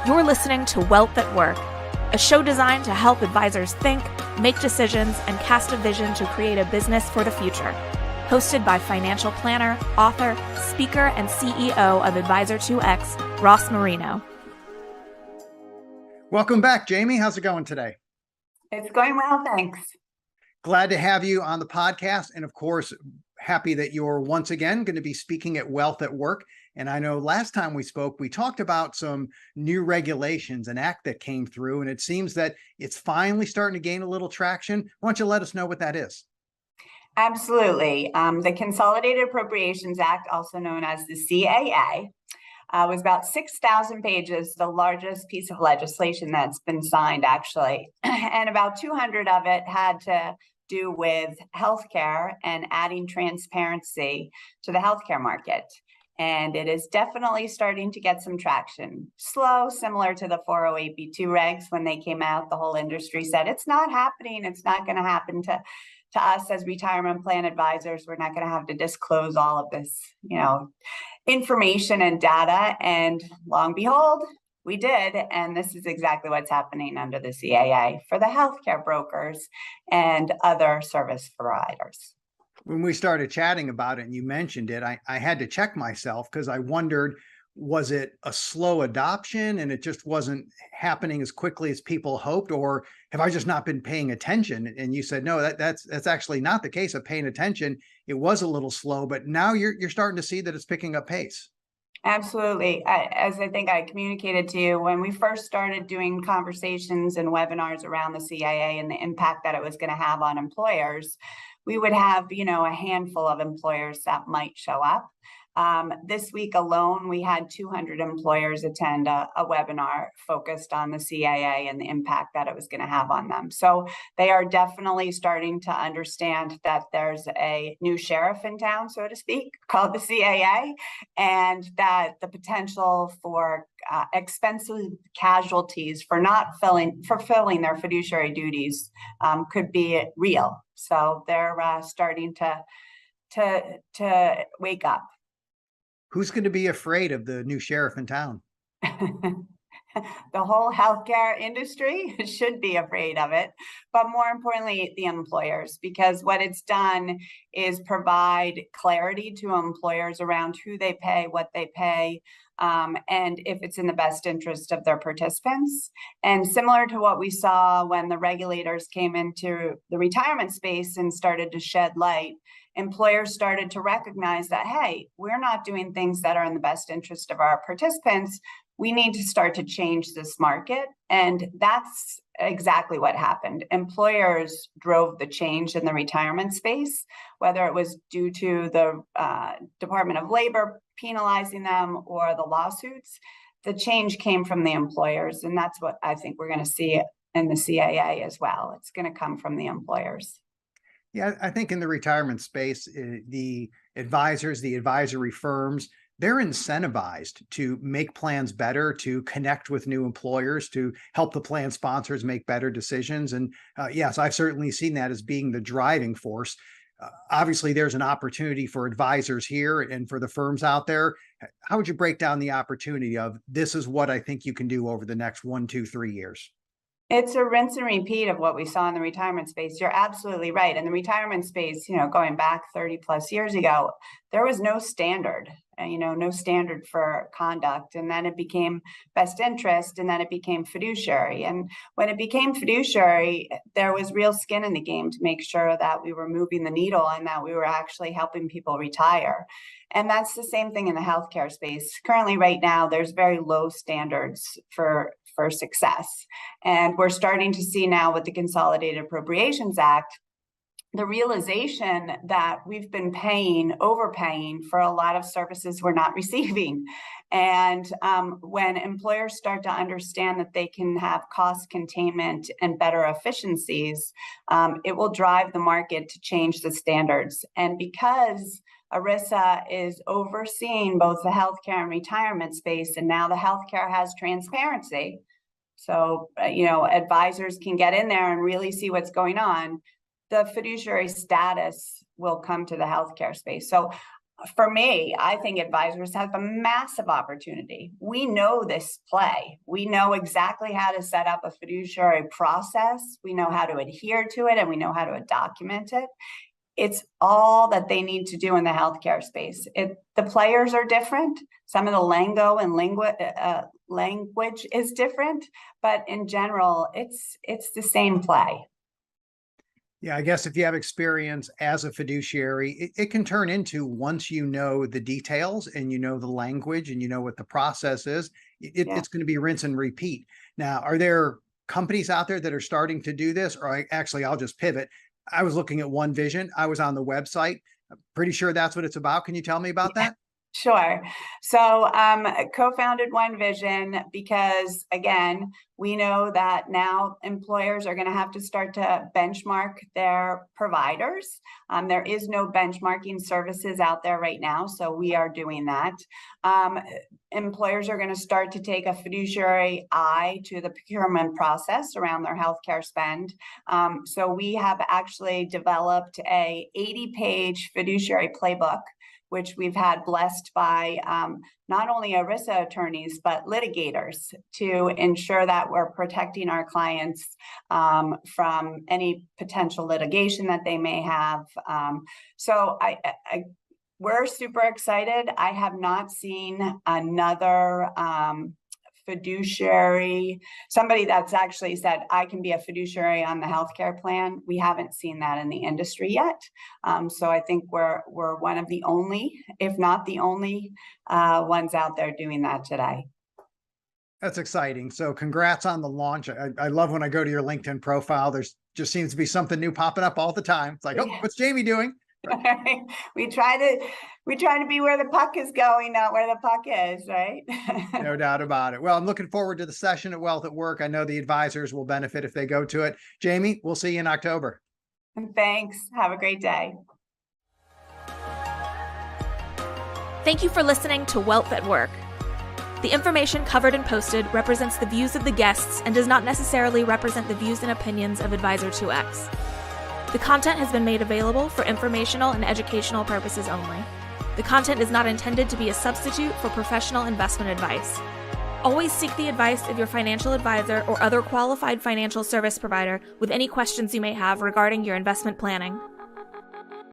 You're listening to Wealth at Work, a show designed to help advisors think, make decisions, and cast a vision to create a business for the future. Hosted by financial planner, author, speaker, and CEO of Advisor2X, Ross Marino. Welcome back, Jamie. How's it going today? It's going well, thanks. Glad to have you on the podcast. And of course, happy that you're once again going to be speaking at Wealth at Work. And I know last time we spoke, we talked about some new regulations, an act that came through, and it seems that it's finally starting to gain a little traction. Why don't you let us know what that is? Absolutely. The Consolidated Appropriations Act, also known as the CAA, was about 6,000 pages, the largest piece of legislation that's been signed, actually. And about 200 of it had to do with healthcare and adding transparency to the healthcare market. And it is definitely starting to get some traction. Slow, similar to the 408B2 regs. When they came out, the whole industry said, it's not happening. It's not going to happen to us as retirement plan advisors. We're not going to have to disclose all of this, information and data. And lo and behold, we did. And this is exactly what's happening under the CAA for the healthcare brokers and other service providers. When we started chatting about it and you mentioned it, I had to check myself because I wondered, was it a slow adoption and it just wasn't happening as quickly as people hoped? Or have I just not been paying attention? And you said, no, that's actually not the case of paying attention. It was a little slow, but now you're starting to see that it's picking up pace. Absolutely. As I think I communicated to you, when we first started doing conversations and webinars around the CAA and the impact that it was going to have on employers, we would have, a handful of employers that might show up. This week alone, we had 200 employers attend a webinar focused on the CAA and the impact that it was going to have on them. So they are definitely starting to understand that there's a new sheriff in town, so to speak, called the CAA, and that the potential for expensive casualties for not fulfilling their fiduciary duties could be real. So they're starting to wake up. Who's going to be afraid of the new sheriff in town? The whole healthcare industry should be afraid of it, but more importantly, the employers, because what it's done is provide clarity to employers around who they pay, what they pay, and if it's in the best interest of their participants. And similar to what we saw when the regulators came into the retirement space and started to shed light, employers started to recognize that, hey, we're not doing things that are in the best interest of our participants. We need to start to change this market. And that's exactly what happened. Employers drove the change in the retirement space, whether it was due to the Department of Labor penalizing them or the lawsuits. The change came from the employers. And that's what I think we're going to see in the CAA as well. It's going to come from the employers. Yeah, I think in the retirement space, the advisors, the advisory firms, they're incentivized to make plans better, to connect with new employers, to help the plan sponsors make better decisions. And yes, I've certainly seen that as being the driving force. Obviously, there's an opportunity for advisors here and for the firms out there. How would you break down the opportunity of this is what I think you can do over the next 1, 2, 3 years? It's a rinse and repeat of what we saw in the retirement space. You're absolutely right. In the retirement space, going back 30 plus years ago, there was no standard, no standard for conduct. And then it became best interest, and then it became fiduciary. And when it became fiduciary, there was real skin in the game to make sure that we were moving the needle and that we were actually helping people retire. And that's the same thing in the healthcare space. Currently, right now, there's very low standards for success. And we're starting to see now with the Consolidated Appropriations Act, the realization that we've been overpaying for a lot of services we're not receiving. And when employers start to understand that they can have cost containment and better efficiencies, it will drive the market to change the standards. And because ERISA is overseeing both the healthcare and retirement space, and now the healthcare has transparency. So, advisors can get in there and really see what's going on. The fiduciary status will come to the healthcare space. So For me, I think advisors have a massive opportunity. We know this play. We know exactly how to set up a fiduciary process. We know how to adhere to it, and we know how to document it. It's all that they need to do in the healthcare space. The players are different. Some of the lingo and language is different, but in general, it's the same play. Yeah, I guess if you have experience as a fiduciary, it can turn into, once you know the details and you know the language and you know what the process is, it's going to be rinse and repeat. Now, are there companies out there that are starting to do this? Or I'll just pivot. I was looking at One Vision. I was on the website. I'm pretty sure that's what it's about. Can you tell me about that? Sure. So co-founded One Vision because, again, we know that now employers are going to have to start to benchmark their providers. There is no benchmarking services out there right now, so we are doing that. Employers are going to start to take a fiduciary eye to the procurement process around their healthcare spend. So we have actually developed a 80-page fiduciary playbook, which we've had blessed by not only ERISA attorneys, but litigators to ensure that we're protecting our clients from any potential litigation that they may have. So we're super excited. I have not seen another fiduciary, somebody that's actually said, I can be a fiduciary on the healthcare plan. We haven't seen that in the industry yet. So I think we're one of the only, if not the only ones out there doing that today. That's exciting. So congrats on the launch. I love when I go to your LinkedIn profile, there's just seems to be something new popping up all the time. It's like, oh, what's Jamie doing? Right. We try to be where the puck is going, not where the puck is, right? No doubt about it. Well, I'm looking forward to the session at Wealth at Work. I know the advisors will benefit if they go to it. Jamie, we'll see you in October. Thanks. Have a great day. Thank you for listening to Wealth at Work. The information covered and posted represents the views of the guests and does not necessarily represent the views and opinions of Advisor 2X. The content has been made available for informational and educational purposes only. The content is not intended to be a substitute for professional investment advice. Always seek the advice of your financial advisor or other qualified financial service provider with any questions you may have regarding your investment planning.